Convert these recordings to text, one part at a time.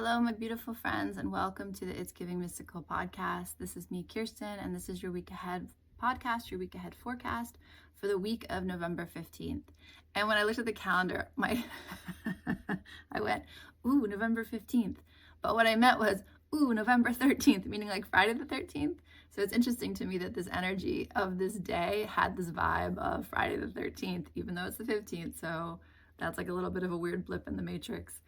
Hello, my beautiful friends, and welcome to the It's Giving Mystical podcast. This is me, Kirsten, and this is your week ahead podcast, your week ahead forecast for the week of November 15th. And when I looked at the calendar, I went, ooh, November 15th. But what I meant was, ooh, November 13th, meaning like Friday the 13th. So it's interesting to me that this energy of this day had this vibe of Friday the 13th, even though it's the 15th. So that's like a little bit of a weird blip in the matrix.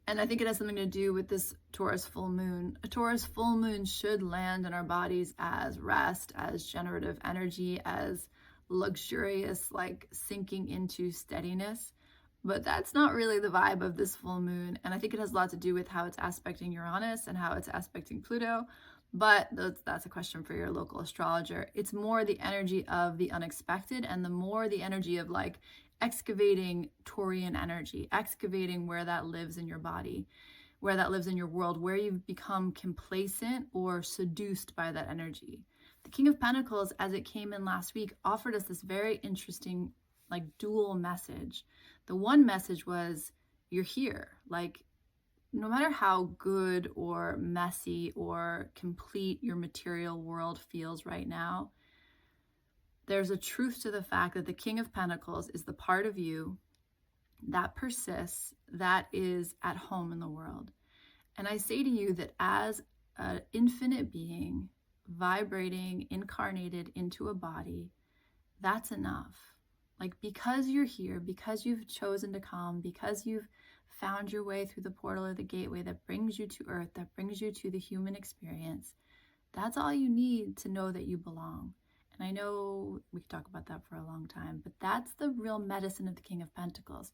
And I think it has something to do with this Taurus full moon. A Taurus full moon should land in our bodies as rest, as generative energy, as luxurious, like sinking into steadiness. But that's not really the vibe of this full moon. And I think it has a lot to do with how it's aspecting Uranus and how it's aspecting Pluto. But that's a question for your local astrologer. It's more the energy of the unexpected and the more the energy of like excavating Taurian energy, excavating where that lives in your body, where that lives in your world, where you've become complacent or seduced by that energy. The King of Pentacles, as it came in last week, offered us this very interesting, like dual message. The one message was, you're here. Like, no matter how good or messy or complete your material world feels right now, there's a truth to the fact that the King of Pentacles is the part of you that persists, that is at home in the world. And I say to you that as an infinite being, vibrating, incarnated into a body, that's enough. Like, because you're here, because you've chosen to come, because you've found your way through the portal or the gateway that brings you to Earth, that brings you to the human experience, that's all you need to know that you belong. And I know we could talk about that for a long time, but that's the real medicine of the King of Pentacles.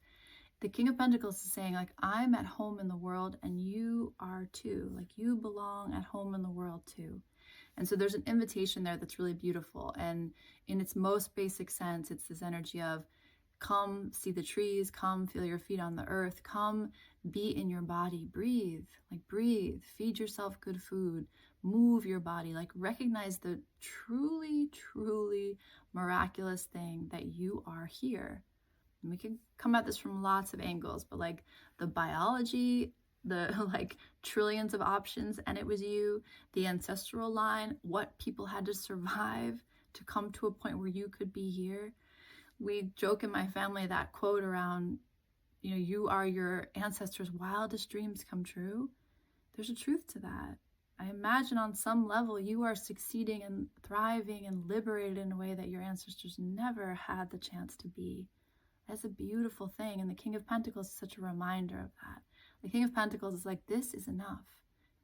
The King of Pentacles is saying, like, I'm at home in the world and you are too. Like, you belong at home in the world too. And so there's an invitation there that's really beautiful. And in its most basic sense, it's this energy of come see the trees, come feel your feet on the earth, come be in your body, breathe, feed yourself good food, move your body, like recognize the truly, truly miraculous thing that you are here. And we can come at this from lots of angles, but like the biology, the like trillions of options, and it was you, the ancestral line, what people had to survive to come to a point where you could be here. We joke in my family that quote around, you know, you are your ancestors' wildest dreams come true. There's a truth to that. I imagine on some level you are succeeding and thriving and liberated in a way that your ancestors never had the chance to be. That's a beautiful thing. And the King of Pentacles is such a reminder of that. The King of Pentacles is like, this is enough.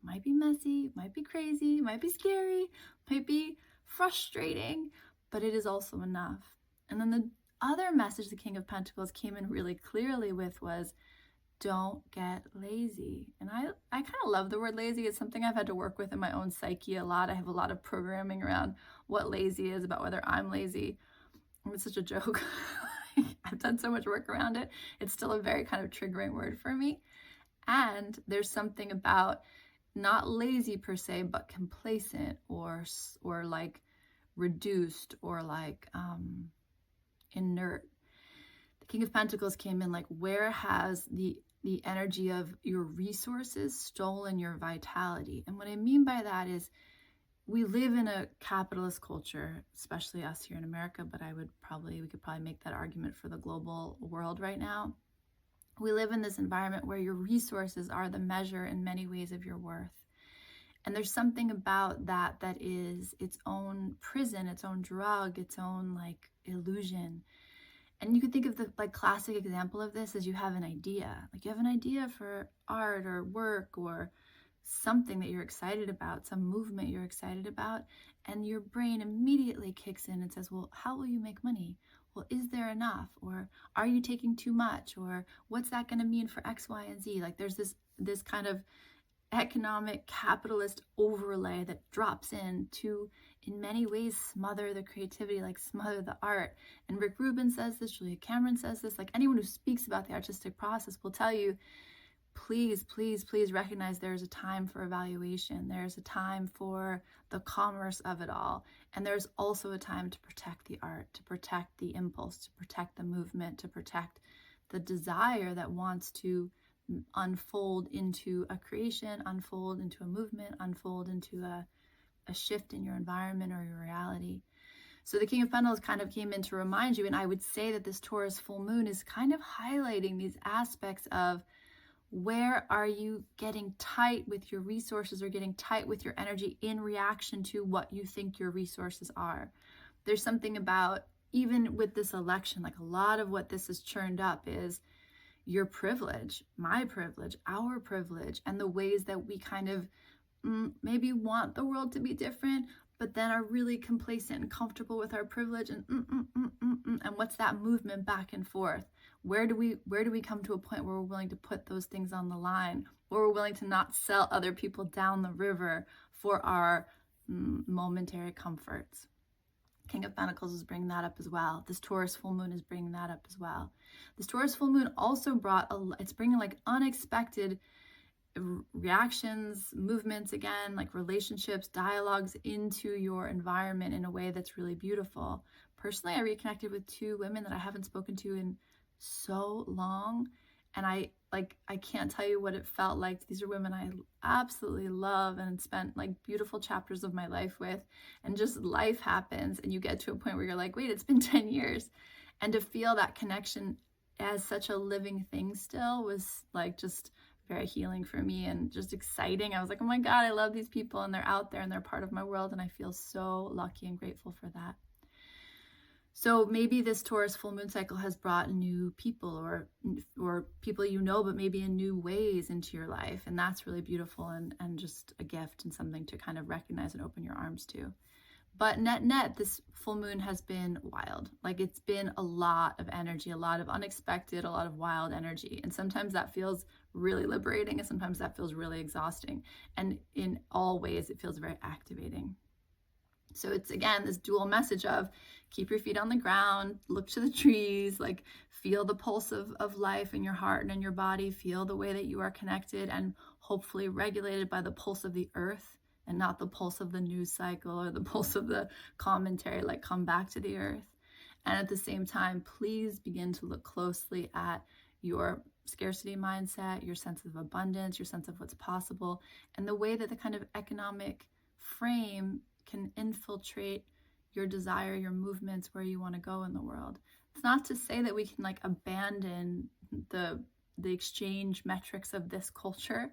It might be messy, might be crazy, might be scary, might be frustrating, but it is also enough. And then the other message the King of Pentacles came in really clearly with was, don't get lazy. And I kind of love the word lazy. It's something I've had to work with in my own psyche a lot. I have a lot of programming around what lazy is, about whether I'm lazy. It's such a joke. I've done so much work around it. It's still a very kind of triggering word for me. And there's something about not lazy per se, but complacent or like reduced or like inert. The King of Pentacles came in like, where has the energy of your resources stolen your vitality? And what I mean by that is, we live in a capitalist culture, especially us here in America, but we could probably make that argument for the global world right now. We live in this environment where your resources are the measure in many ways of your worth. And there's something about that is its own prison, its own drug, its own like illusion. And you can think of the like classic example of this as you have an idea. Like you have an idea for art or work or something that you're excited about, some movement you're excited about, and your brain immediately kicks in and says, well, how will you make money? Well, is there enough? Or are you taking too much? Or what's that going to mean for X, Y, and Z? Like there's this kind of economic capitalist overlay that drops in to, in many ways, smother the creativity, like smother the art. And Rick Rubin says this, Julia Cameron says this, like anyone who speaks about the artistic process will tell you, please, please, please recognize there's a time for evaluation. There's a time for the commerce of it all. And there's also a time to protect the art, to protect the impulse, to protect the movement, to protect the desire that wants to unfold into a creation, unfold into a movement, unfold into a shift in your environment or your reality. So the King of Pentacles kind of came in to remind you, and I would say that this Taurus full moon is kind of highlighting these aspects of where are you getting tight with your resources or getting tight with your energy in reaction to what you think your resources are. There's something about, even with this election, like a lot of what this has churned up is your privilege, my privilege, our privilege, and the ways that we kind of maybe want the world to be different, but then are really complacent and comfortable with our privilege, and and what's that movement back and forth? Where do we come to a point where we're willing to put those things on the line, where we're willing to not sell other people down the river for our momentary comforts? King of Pentacles is bringing that up as well. This Taurus full moon is bringing that up as well. This Taurus full moon also it's bringing like unexpected reactions, movements again, like relationships, dialogues into your environment in a way that's really beautiful. Personally, I reconnected with two women that I haven't spoken to in so long, and I can't tell you what it felt like. These are women I absolutely love and spent like beautiful chapters of my life with, and just life happens and you get to a point where you're like, wait, it's been 10 years. And to feel that connection as such a living thing still was like just very healing for me and just exciting. I was like, oh my God, I love these people and they're out there and they're part of my world, and I feel so lucky and grateful for that. So maybe this Taurus full moon cycle has brought new people or people you know, but maybe in new ways into your life. And that's really beautiful and just a gift and something to kind of recognize and open your arms to. But net, this full moon has been wild. Like, it's been a lot of energy, a lot of unexpected, a lot of wild energy. And sometimes that feels really liberating, and sometimes that feels really exhausting. And in all ways, it feels very activating. So it's, again, this dual message of keep your feet on the ground, look to the trees, like feel the pulse of life in your heart and in your body, feel the way that you are connected and hopefully regulated by the pulse of the earth and not the pulse of the news cycle or the pulse of the commentary, like come back to the earth. And at the same time, please begin to look closely at your scarcity mindset, your sense of abundance, your sense of what's possible, and the way that the kind of economic frame can infiltrate your desire, your movements, where you want to go in the world. It's not to say that we can like abandon the exchange metrics of this culture.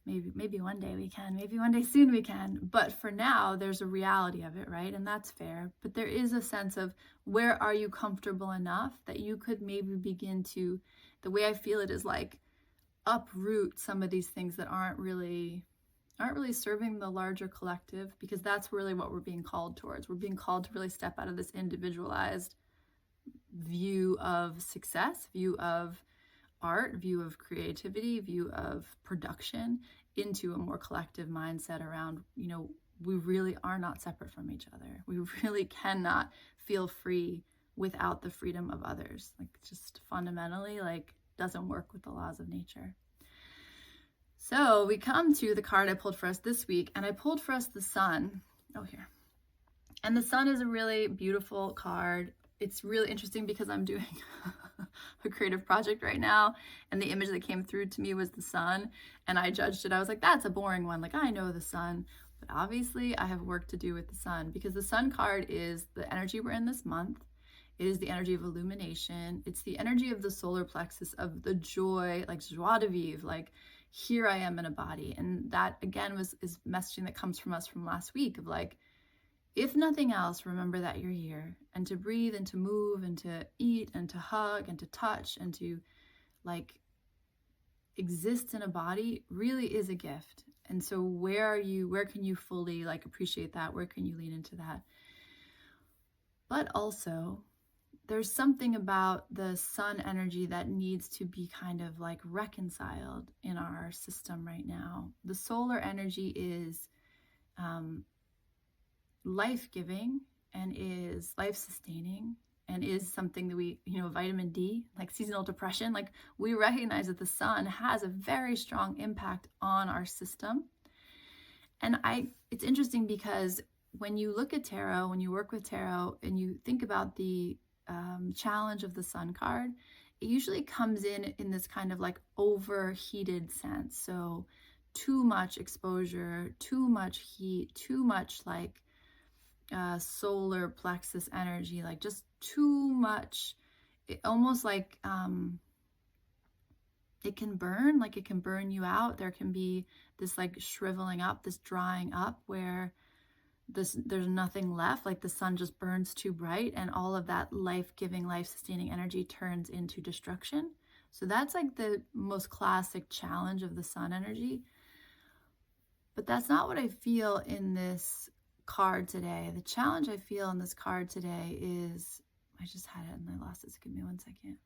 Maybe one day we can, maybe one day soon we can, but for now there's a reality of it, right? And that's fair. But there is a sense of where are you comfortable enough that you could maybe begin to, the way I feel it is like uproot some of these things that aren't really serving the larger collective, because that's really what we're being called towards. We're being called to really step out of this individualized view of success, view of art, view of creativity, view of production, into a more collective mindset around, we really are not separate from each other. We really cannot feel free without the freedom of others. Like, just fundamentally, like, doesn't work with the laws of nature. So we come to the card I pulled for us this week, and I pulled for us the Sun. Oh, here. And the Sun is a really beautiful card. It's really interesting because I'm doing a creative project right now, and the image that came through to me was the sun, and I judged it. I was like, that's a boring one. Like, I know the sun, but obviously I have work to do with the sun, because the Sun card is the energy we're in this month. It is the energy of illumination. It's the energy of the solar plexus, of the joy, like joie de vivre, like here I am in a body. And that again is messaging that comes from us from last week of like, if nothing else, remember that you're here, and to breathe and to move and to eat and to hug and to touch and to like exist in a body really is a gift. And so where can you fully like appreciate that? Where can you lean into that? But also there's something about the sun energy that needs to be kind of like reconciled in our system right now. The solar energy is life-giving and is life-sustaining and is something that we, vitamin D, like seasonal depression, like we recognize that the sun has a very strong impact on our system. And it's interesting because when you look at tarot, when you work with tarot and you think about the challenge of the Sun card, it usually comes in this kind of like overheated sense. So too much exposure, too much heat, too much like solar plexus energy, like just too much. It almost like it can burn, like it can burn you out. There can be this like shriveling up, this drying up where there's nothing left, like the sun just burns too bright and all of that life-giving, life-sustaining energy turns into destruction. So that's like the most classic challenge of the sun energy. But that's not what I feel in this card today. The challenge I feel in this card today is, I just had it and I lost it, so give me 1 second.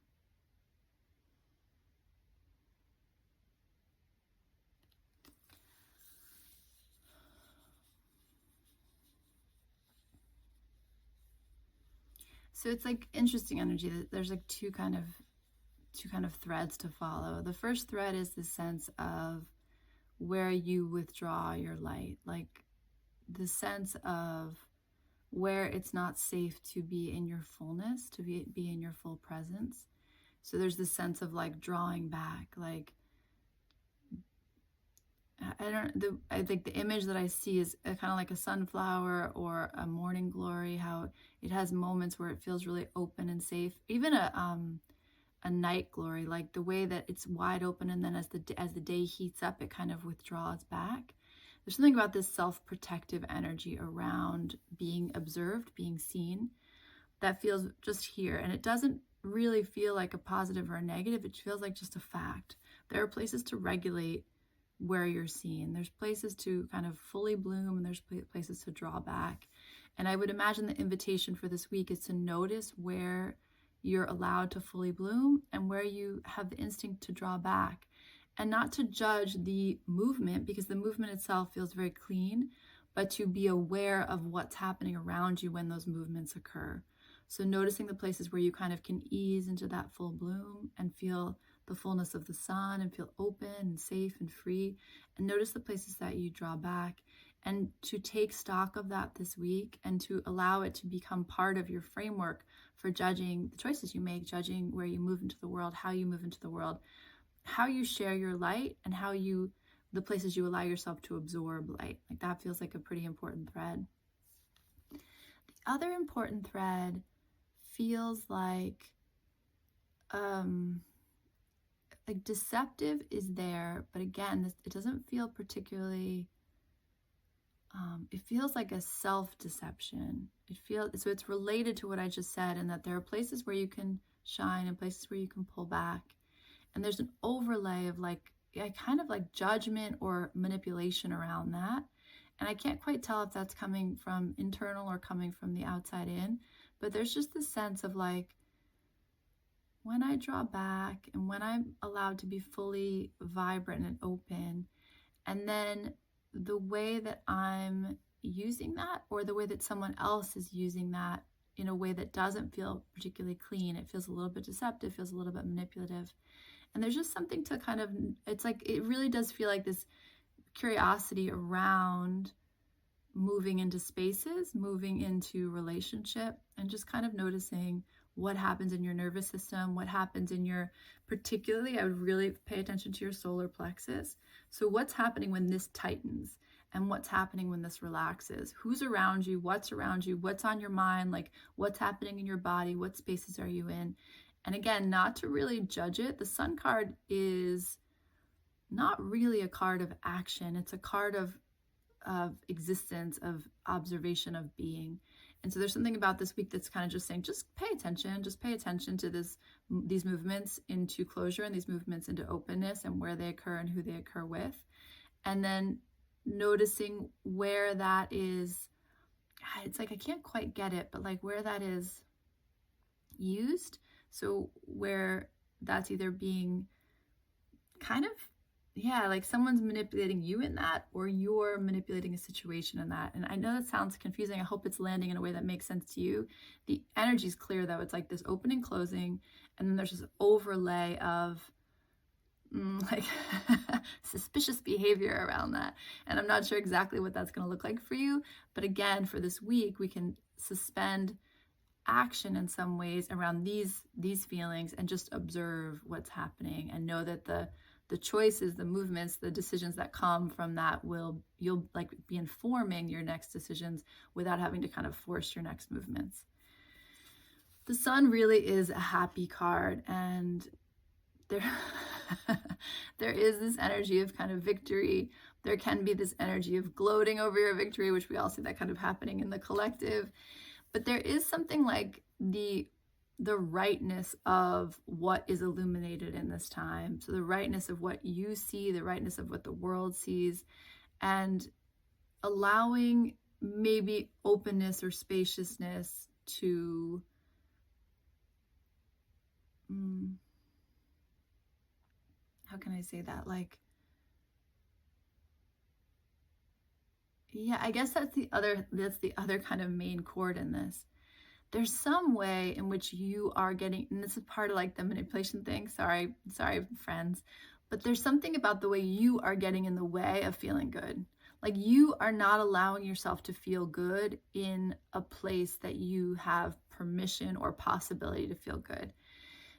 So it's like interesting energy that there's like two kind of threads to follow. The first thread is the sense of where you withdraw your light, like the sense of where it's not safe to be in your fullness, to be in your full presence. So there's this sense of like drawing back, like I think the image that I see is kind of like a sunflower or a morning glory, how it has moments where it feels really open and safe. Even a night glory, like the way that it's wide open, and then as the day heats up, it kind of withdraws back. There's something about this self-protective energy around being observed, being seen, that feels just here. And it doesn't really feel like a positive or a negative. It feels like just a fact. There are places to regulate where you're seen. There's places to kind of fully bloom, and there's places to draw back. And I would imagine the invitation for this week is to notice where you're allowed to fully bloom and where you have the instinct to draw back, and not to judge the movement, because the movement itself feels very clean, but to be aware of what's happening around you when those movements occur. So noticing the places where you kind of can ease into that full bloom and feel the fullness of the sun and feel open and safe and free, and notice the places that you draw back, and to take stock of that this week and to allow it to become part of your framework for judging the choices you make, judging where you move into the world, how you move into the world, how you share your light, and how the places you allow yourself to absorb light. Like that feels like a pretty important thread. The other important thread feels like deceptive is there, but again, it doesn't feel particularly, it feels like a self-deception. So it's related to what I just said, and that there are places where you can shine and places where you can pull back. And there's an overlay of like, kind of like judgment or manipulation around that. And I can't quite tell if that's coming from internal or coming from the outside in, but there's just this sense of like, when I draw back and when I'm allowed to be fully vibrant and open, and then the way that I'm using that, or the way that someone else is using that in a way that doesn't feel particularly clean, it feels a little bit deceptive, feels a little bit manipulative. And there's just something to kind of, it's like, it really does feel like this curiosity around moving into spaces, moving into relationship, and just kind of noticing what happens in your nervous system, what happens in your, particularly, I would really pay attention to your solar plexus. So what's happening when this tightens, and what's happening when this relaxes? Who's around you? What's around you? What's on your mind? Like what's happening in your body? What spaces are you in? And again, not to really judge it. The Sun card is not really a card of action. It's a card of existence, of observation, of being. And so there's something about this week that's kind of just saying, just pay attention to these movements into closure, and these movements into openness, and where they occur and who they occur with. And then noticing where that is, it's like, I can't quite get it, but like where that is used. So where that's either being kind of, like someone's manipulating you in that, or you're manipulating a situation in that. And I know that sounds confusing. I hope it's landing in a way that makes sense to you. The energy is clear though. It's like this opening, closing, and then there's this overlay of like suspicious behavior around that. And I'm not sure exactly what that's going to look like for you. But again, for this week, we can suspend action in some ways around these feelings, and just observe what's happening and know that the choices, the movements, the decisions that come from that you'll like be informing your next decisions without having to kind of force your next movements. The sun really is a happy card, and there there is this energy of kind of victory. There can be this energy of gloating over your victory, which we all see that kind of happening in the collective. But there is something like the rightness of what is illuminated in this time. So the rightness of what you see, the rightness of what the world sees, and allowing maybe openness or spaciousness to how can I say that? Like, yeah, I guess that's the other kind of main chord in this. There's some way in which you are getting, and this is part of like the manipulation thing. Sorry, friends. But there's something about the way you are getting in the way of feeling good. Like you are not allowing yourself to feel good in a place that you have permission or possibility to feel good.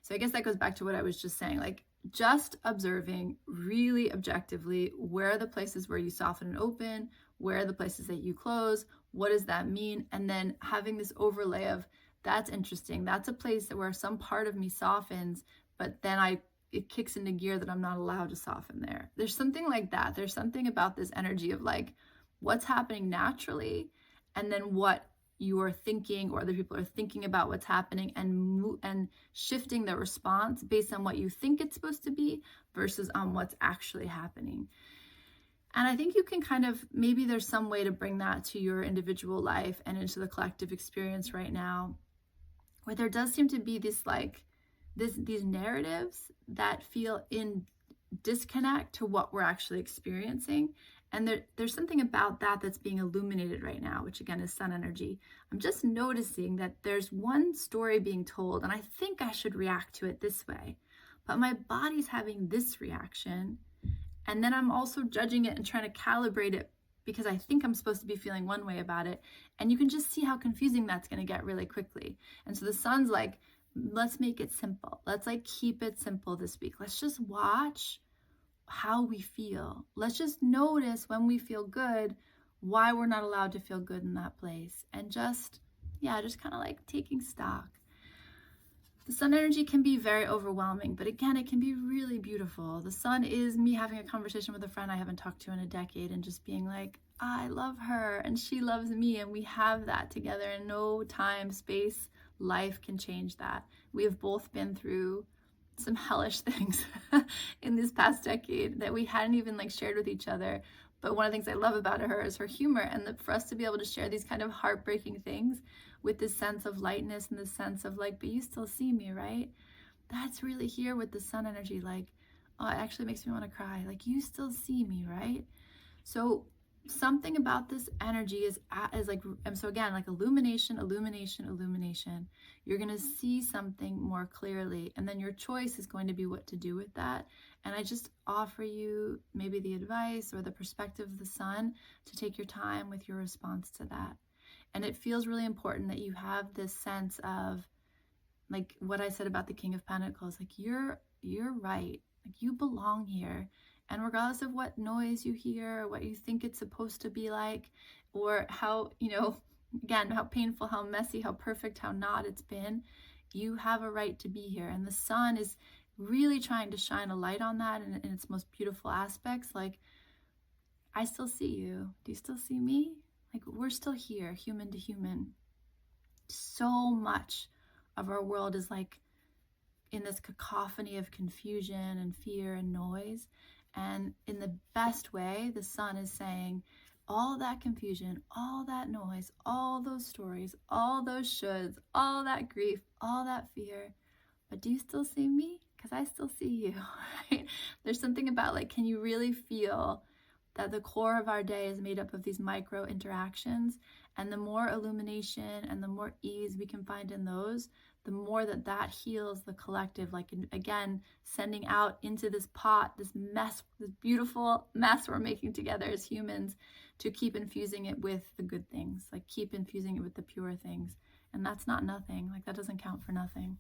So I guess that goes back to what I was just saying, like just observing really objectively, where are the places where you soften and open, where are the places that you close, what does that mean? And then having this overlay of, that's interesting, that's a place where some part of me softens, but then it kicks into gear that I'm not allowed to soften there. There's something like that. There's something about this energy of like what's happening naturally, and then what you are thinking or other people are thinking about what's happening, and shifting the response based on what you think it's supposed to be versus on what's actually happening. And I think you can kind of, maybe there's some way to bring that to your individual life and into the collective experience right now, where there does seem to be this like these narratives that feel in disconnect to what we're actually experiencing. And there's something about that that's being illuminated right now, which again is sun energy. I'm just noticing that there's one story being told, and I think I should react to it this way, but my body's having this reaction. And then I'm also judging it and trying to calibrate it because I think I'm supposed to be feeling one way about it. And you can just see how confusing that's going to get really quickly. And so the sun's like, let's make it simple. Let's like keep it simple this week. Let's just watch how we feel. Let's just notice when we feel good, why we're not allowed to feel good in that place. And just kind of like taking stock. The sun energy can be very overwhelming, but again, it can be really beautiful. The sun is me having a conversation with a friend I haven't talked to in a decade and just being like, I love her and she loves me, and we have that together, and no time, space, life can change that. We have both been through some hellish things in this past decade that we hadn't even like shared with each other. But one of the things I love about her is her humor, and for us to be able to share these kind of heartbreaking things with this sense of lightness and this sense of like, but you still see me, right? That's really here with the sun energy. Like, oh, it actually makes me want to cry. Like, you still see me, right? So something about this energy is like, and so again, like illumination. You're going to see something more clearly, and then your choice is going to be what to do with that. And I just offer you maybe the advice or the perspective of the sun to take your time with your response to that. And it feels really important that you have this sense of like what I said about the King of Pentacles, like you're right, like you belong here. And regardless of what noise you hear, or what you think it's supposed to be like, or how, again, how painful, how messy, how perfect, how not it's been, you have a right to be here. And the sun is really trying to shine a light on that in its most beautiful aspects. Like, I still see you. Do you still see me? Like, we're still here, human to human. So much of our world is like in this cacophony of confusion and fear and noise. And in the best way, the sun is saying, all that confusion, all that noise, all those stories, all those shoulds, all that grief, all that fear. But do you still see me? Because I still see you, right? There's something about like, can you really feel that the core of our day is made up of these micro interactions? And the more illumination and the more ease we can find in those, the more that heals the collective, like again, sending out into this pot, this mess, this beautiful mess we're making together as humans, to keep infusing it with the good things, like keep infusing it with the pure things. And that's not nothing. Like, that doesn't count for nothing.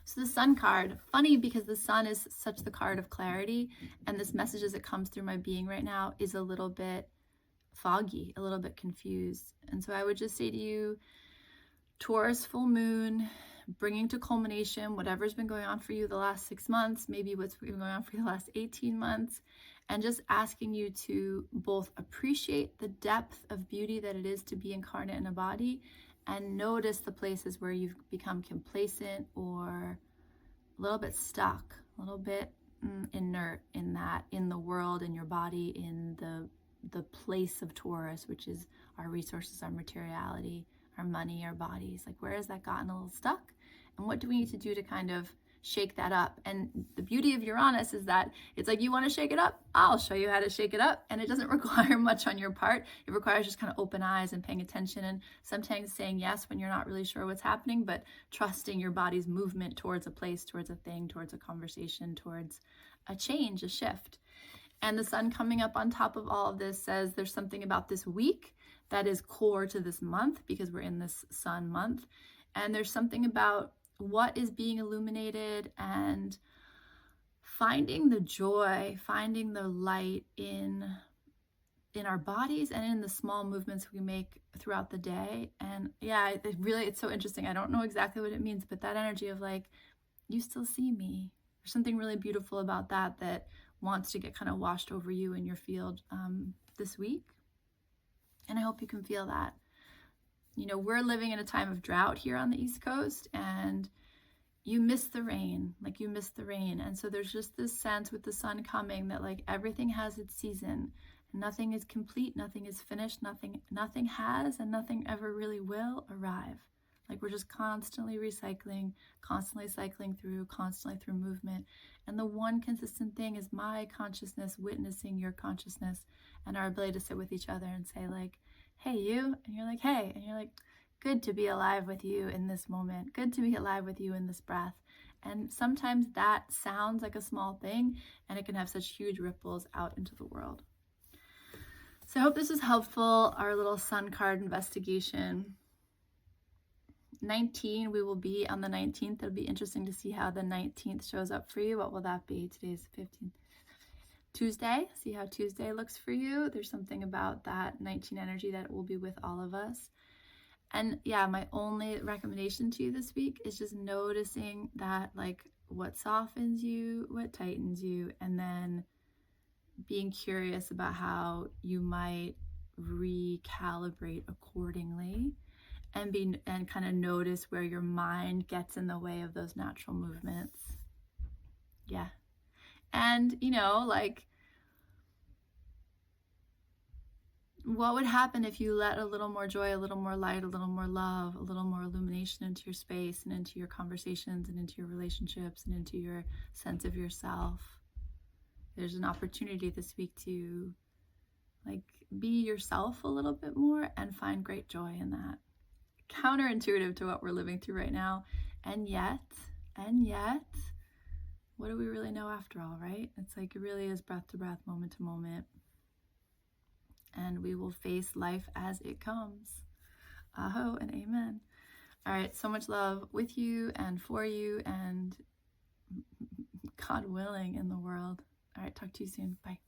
So the Sun card, funny because the Sun is such the card of clarity, and this message as it comes through my being right now is a little bit foggy, a little bit confused. And so I would just say to you, Taurus full moon, bringing to culmination whatever's been going on for you the last 6 months, maybe what's been going on for you the last 18 months, and just asking you to both appreciate the depth of beauty that it is to be incarnate in a body, and notice the places where you've become complacent or a little bit stuck, a little bit inert in the world, in your body, in the place of Taurus, which is our resources, our materiality, our money, our bodies. Like, where has that gotten a little stuck? And what do we need to do to kind of shake that up? And the beauty of Uranus is that it's like, you want to shake it up? I'll show you how to shake it up. And it doesn't require much on your part. It requires just kind of open eyes and paying attention, and sometimes saying yes when you're not really sure what's happening, but trusting your body's movement towards a place, towards a thing, towards a conversation, towards a change, a shift. And the Sun coming up on top of all of this says there's something about this week that is core to this month, because we're in this Sun month. And there's something about what is being illuminated and finding the joy, finding the light in our bodies and in the small movements we make throughout the day. And yeah, it's so interesting. I don't know exactly what it means, but that energy of like, you still see me. There's something really beautiful about that wants to get kind of washed over you in your field this week. And I hope you can feel that. You know, we're living in a time of drought here on the East Coast, and you miss the rain, like you miss the rain. And so there's just this sense with the Sun coming that like everything has its season. Nothing is complete, nothing is finished, nothing has, and nothing ever really will arrive. Like, we're just constantly recycling, constantly cycling through, constantly through movement. And the one consistent thing is my consciousness witnessing your consciousness, and our ability to sit with each other and say like, hey, you, and you're like, hey, and you're like, good to be alive with you in this moment, good to be alive with you in this breath. And sometimes that sounds like a small thing, and it can have such huge ripples out into the world. So I hope this is helpful, our little Sun card investigation. 19, we will be on the 19th. It'll be interesting to see how the 19th shows up for you. What will that be? Today's 15th. Tuesday. See how Tuesday looks for you. There's something about that 19 energy that will be with all of us. And yeah, my only recommendation to you this week is just noticing that, like, what softens you, what tightens you, and then being curious about how you might recalibrate accordingly, and kind of notice where your mind gets in the way of those natural movements. Yeah. And, you know, like, what would happen if you let a little more joy, a little more light, a little more love, a little more illumination into your space and into your conversations and into your relationships and into your sense of yourself? There's an opportunity this week to, like, be yourself a little bit more and find great joy in that. Counterintuitive to what we're living through right now. And yet, what do we really know after all, right? It's like, it really is breath to breath, moment to moment. And we will face life as it comes. Aho and amen. All right, so much love with you and for you, and God willing, in the world. All right, talk to you soon. Bye.